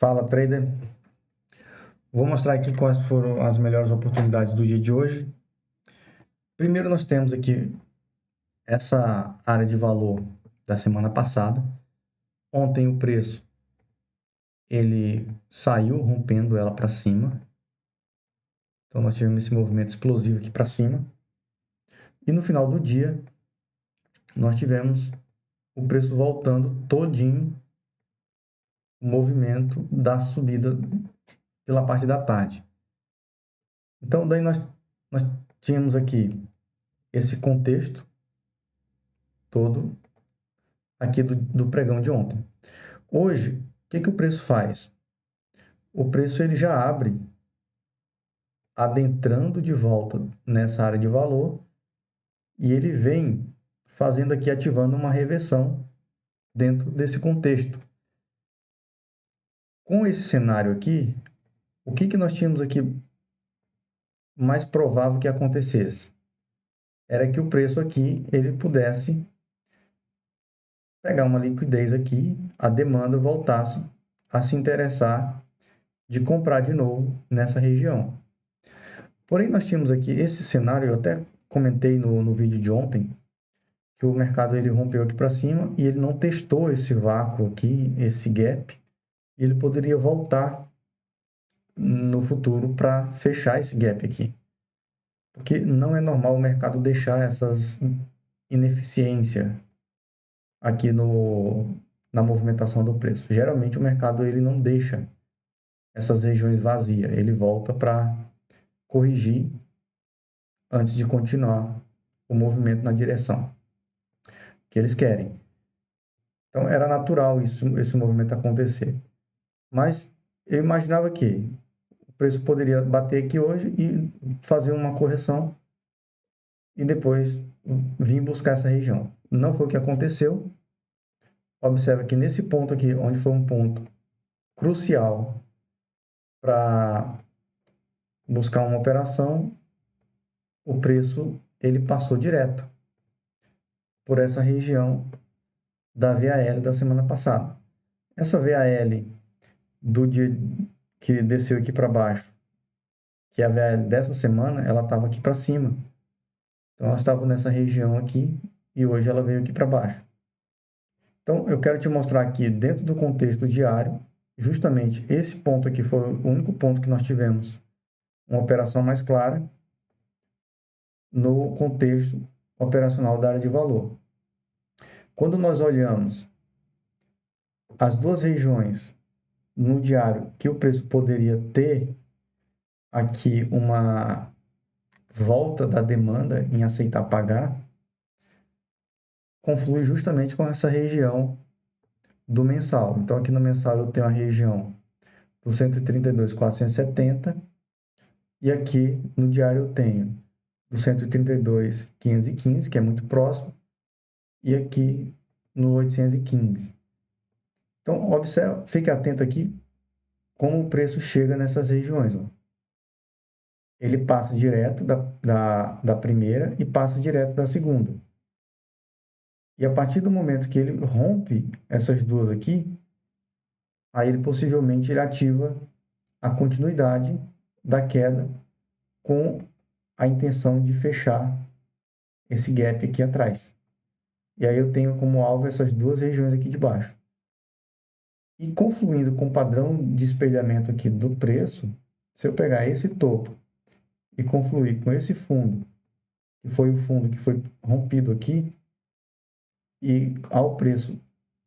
Fala, trader. Vou mostrar aqui quais foram as melhores oportunidades do dia de hoje. Primeiro, nós temos aqui essa área de valor da semana passada. Ontem o preço ele saiu rompendo ela para cima. Então nós tivemos esse movimento explosivo aqui para cima. E no final do dia nós tivemos o preço voltando todinho o movimento da subida pela parte da tarde. Então daí nós tínhamos aqui esse contexto todo aqui do pregão de ontem. Hoje, o que o preço faz? O preço ele já abre adentrando de volta nessa área de valor e ele vem fazendo aqui, ativando uma reversão dentro desse contexto. Com esse cenário aqui, o que nós tínhamos aqui mais provável que acontecesse? Era que o preço aqui ele pudesse pegar uma liquidez aqui, a demanda voltasse a se interessar de comprar de novo nessa região. Porém, nós tínhamos aqui esse cenário, eu até comentei no vídeo de ontem, que o mercado ele rompeu aqui para cima e ele não testou esse vácuo aqui, esse gap, e ele poderia voltar no futuro para fechar esse gap aqui. Porque não é normal o mercado deixar essas ineficiências aqui na movimentação do preço. Geralmente o mercado ele não deixa essas regiões vazias, ele volta para corrigir antes de continuar o movimento na direção que eles querem. Então, era natural esse movimento acontecer. Mas eu imaginava que o preço poderia bater aqui hoje e fazer uma correção e depois vir buscar essa região. Não foi o que aconteceu. Observa que nesse ponto aqui, onde foi um ponto crucial para buscar uma operação, o preço ele passou direto por essa região da VAL da semana passada. Essa VAL do dia que desceu aqui para baixo, que é a VAL dessa semana, ela estava aqui para cima. Então, ela estava nessa região aqui e hoje ela veio aqui para baixo. Então, eu quero te mostrar aqui, dentro do contexto diário, justamente esse ponto aqui foi o único ponto que nós tivemos uma operação mais clara no contexto operacional da área de valor. Quando nós olhamos as duas regiões no diário que o preço poderia ter aqui uma volta da demanda em aceitar pagar, conflui justamente com essa região do mensal. Então, aqui no mensal eu tenho a região do 132.470 e aqui no diário eu tenho do 132.515, que é muito próximo, e aqui no 815. Então, observe, fique atento aqui como o preço chega nessas regiões. Ó. Ele passa direto da primeira e passa direto da segunda. E a partir do momento que ele rompe essas duas aqui, aí ele possivelmente ele ativa a continuidade da queda com a intenção de fechar esse gap aqui atrás. E aí eu tenho como alvo essas duas regiões aqui de baixo. E confluindo com o padrão de espelhamento aqui do preço, se eu pegar esse topo e confluir com esse fundo, que foi o fundo que foi rompido aqui, e ao preço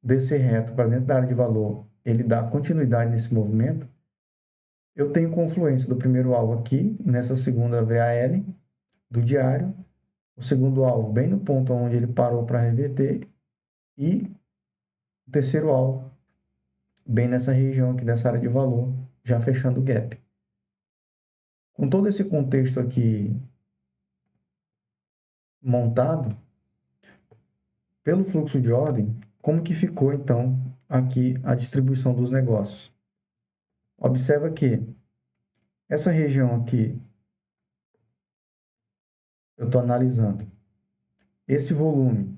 descer reto para dentro da área de valor, ele dá continuidade nesse movimento, eu tenho confluência do primeiro alvo aqui, nessa segunda VAL do diário, o segundo alvo bem no ponto onde ele parou para reverter, e o terceiro alvo bem nessa região aqui dessa área de valor, já fechando o gap. Com todo esse contexto aqui montado, pelo fluxo de ordem, como que ficou então aqui a distribuição dos negócios? Observa que essa região aqui, eu estou analisando esse volume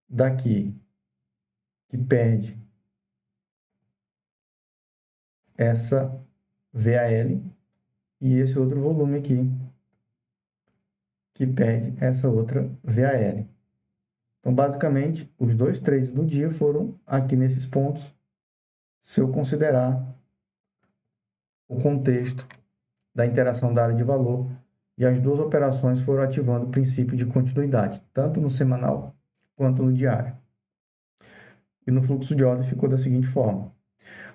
daqui, que perde essa VAL e esse outro volume aqui, que perde essa outra VAL. Então, basicamente, os 2 trades do dia foram aqui nesses pontos, se eu considerar o contexto da interação da área de valor, e as duas operações foram ativando o princípio de continuidade, tanto no semanal quanto no diário. E no fluxo de ordem ficou da seguinte forma.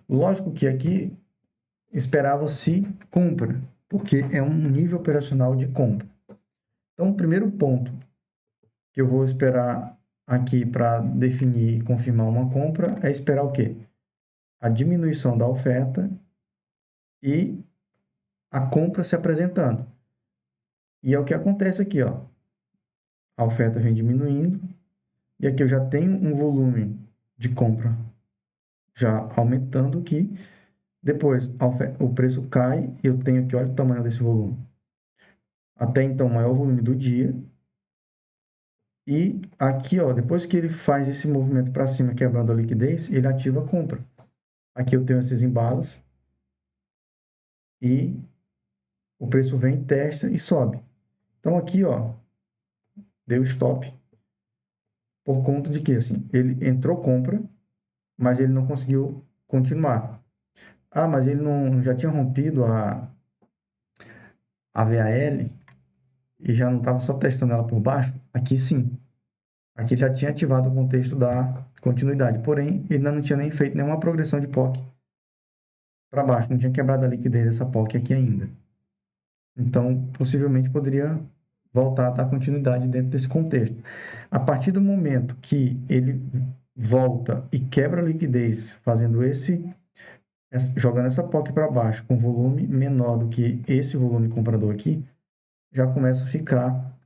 Lógico que aqui esperava-se compra, porque é um nível operacional de compra. Então, o primeiro ponto que eu vou esperar aqui para definir e confirmar uma compra é esperar o quê? A diminuição da oferta e a compra se apresentando. E é o que acontece aqui, ó. A oferta vem diminuindo e aqui eu já tenho um volume de compra já aumentando aqui. Depois o preço cai e eu tenho aqui, olha o tamanho desse volume. Até então, o maior volume do dia. E aqui, ó, depois que ele faz esse movimento para cima, quebrando a liquidez, ele ativa a compra. Aqui eu tenho esses embalos e o preço vem, testa e sobe. Então aqui, ó, deu stop por conta de que, assim, ele entrou compra, mas ele não conseguiu continuar. Ah, mas ele não já tinha rompido a VAL e já não estava só testando ela por baixo? Aqui sim. Aqui já tinha ativado o contexto da continuidade, porém ele ainda não tinha nem feito nenhuma progressão de POC para baixo, não tinha quebrado a liquidez dessa POC aqui ainda. Então, possivelmente poderia voltar a dar continuidade dentro desse contexto. A partir do momento que ele volta e quebra a liquidez, fazendo jogando essa POC para baixo com volume menor do que esse volume comprador aqui, já começa a ficar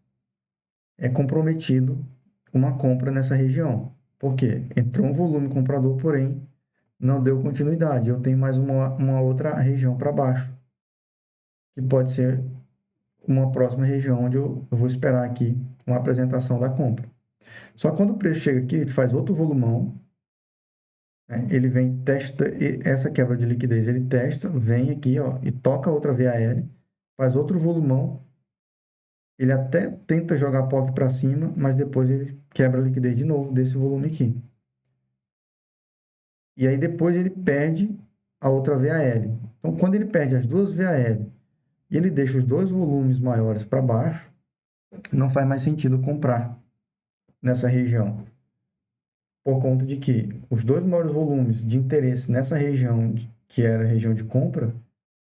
comprometido uma compra nessa região. Por quê? Entrou um volume comprador, porém não deu continuidade. Eu tenho mais uma outra região para baixo, que pode ser uma próxima região onde eu vou esperar aqui uma apresentação da compra. Só que quando o preço chega aqui, ele faz outro volumão, né? Ele vem, testa essa quebra de liquidez, ele testa, vem aqui, ó, e toca outra VAL, faz outro volumão, ele até tenta jogar POC para cima, mas depois ele quebra a liquidez de novo desse volume aqui. E aí depois ele perde a outra VAL. Então, quando ele perde as duas VAL e ele deixa os dois volumes maiores para baixo, não faz mais sentido comprar nessa região. Por conta de que os dois maiores volumes de interesse nessa região, que era a região de compra,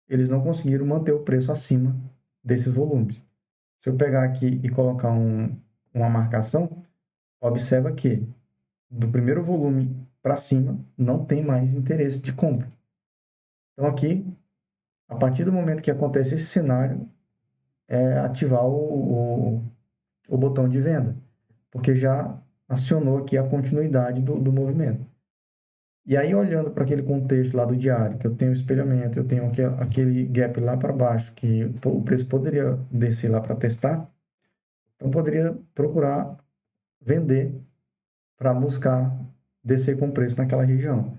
eles não conseguiram manter o preço acima desses volumes. Se eu pegar aqui e colocar uma marcação, observa que do primeiro volume para cima não tem mais interesse de compra. Então aqui, a partir do momento que acontece esse cenário, é ativar o botão de venda, porque já acionou aqui a continuidade do movimento. E aí, olhando para aquele contexto lá do diário, que eu tenho espelhamento, eu tenho aquele gap lá para baixo, que o preço poderia descer lá para testar, então poderia procurar vender para buscar descer com o preço naquela região.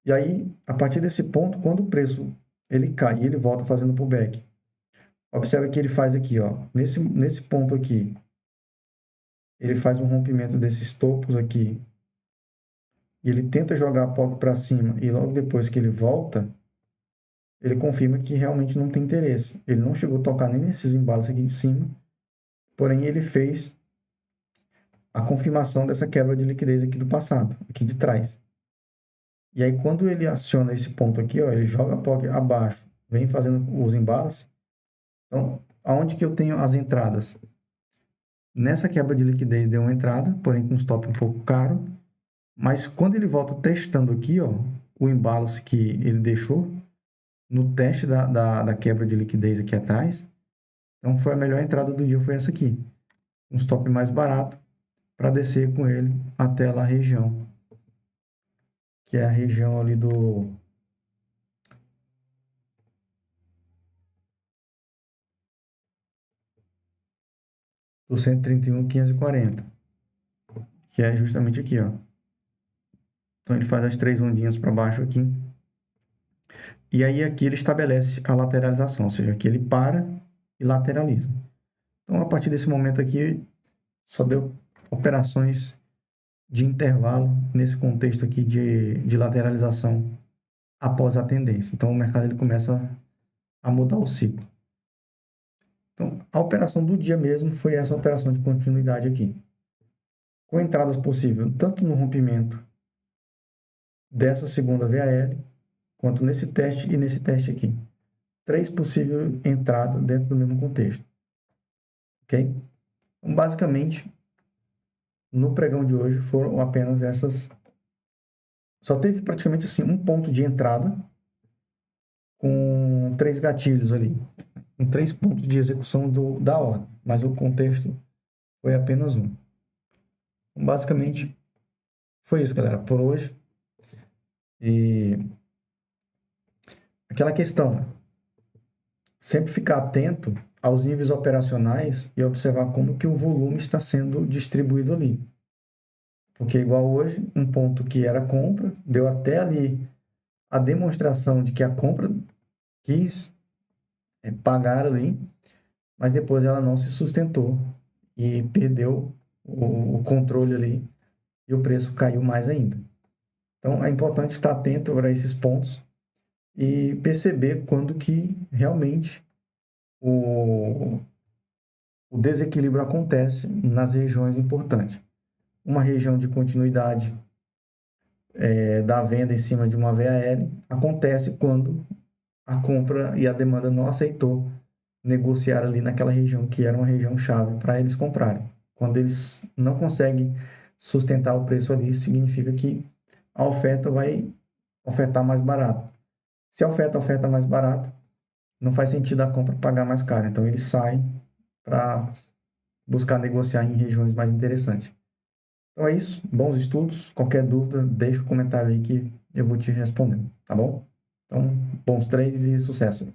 E aí, a partir desse ponto, quando o preço ele cai e ele volta fazendo pullback, observa que ele faz aqui, ó, nesse ponto aqui, ele faz um rompimento desses topos aqui, e ele tenta jogar a POC para cima, e logo depois que ele volta, ele confirma que realmente não tem interesse. Ele não chegou a tocar nem nesses embalos aqui de cima, porém ele fez a confirmação dessa quebra de liquidez aqui do passado, aqui de trás. E aí, quando ele aciona esse ponto aqui, ó, ele joga a POC abaixo, vem fazendo os embalos. Então, aonde que eu tenho as entradas? Nessa quebra de liquidez deu uma entrada, porém com um stop um pouco caro. Mas quando ele volta testando aqui, ó, o imbalance que ele deixou, no teste da quebra de liquidez aqui atrás, então foi a melhor entrada do dia, foi essa aqui. Um stop mais barato para descer com ele até lá a região, que é a região ali do 131.540, que é justamente aqui, ó. Então ele faz as 3 ondinhas para baixo aqui E aí aqui ele estabelece a lateralização, ou seja, aqui ele para e lateraliza. Então, a partir desse momento aqui, só deu operações de intervalo nesse contexto aqui de lateralização após a tendência. Então, o mercado ele começa a mudar o ciclo. Então, a operação do dia mesmo foi essa operação de continuidade aqui, com entradas possíveis tanto no rompimento dessa segunda VAL, quanto nesse teste e nesse teste aqui. 3 possíveis entradas dentro do mesmo contexto. Ok? Então, basicamente, no pregão de hoje foram apenas essas. Só teve praticamente assim um ponto de entrada com 3 gatilhos ali, com 3 pontos de execução da ordem, mas o contexto foi apenas um. Então, basicamente, foi isso, galera, por hoje. E aquela questão, né? Sempre ficar atento aos níveis operacionais e observar como que o volume está sendo distribuído ali. Porque igual hoje, um ponto que era compra, deu até ali a demonstração de que a compra quis pagar ali, mas depois ela não se sustentou e perdeu o controle ali e o preço caiu mais ainda. Então é importante estar atento para esses pontos e perceber quando que realmente o desequilíbrio acontece nas regiões importantes. Uma região de continuidade da venda em cima de uma VAL acontece quando a compra e a demanda não aceitou negociar ali naquela região que era uma região chave para eles comprarem. Quando eles não conseguem sustentar o preço ali, significa que a oferta vai ofertar mais barato. Se a oferta oferta mais barato, não faz sentido a compra pagar mais caro. Então eles saem para buscar negociar em regiões mais interessantes. Então é isso, bons estudos. Qualquer dúvida, deixa um comentário aí que eu vou te respondendo, tá bom? Então, bons trades e sucesso.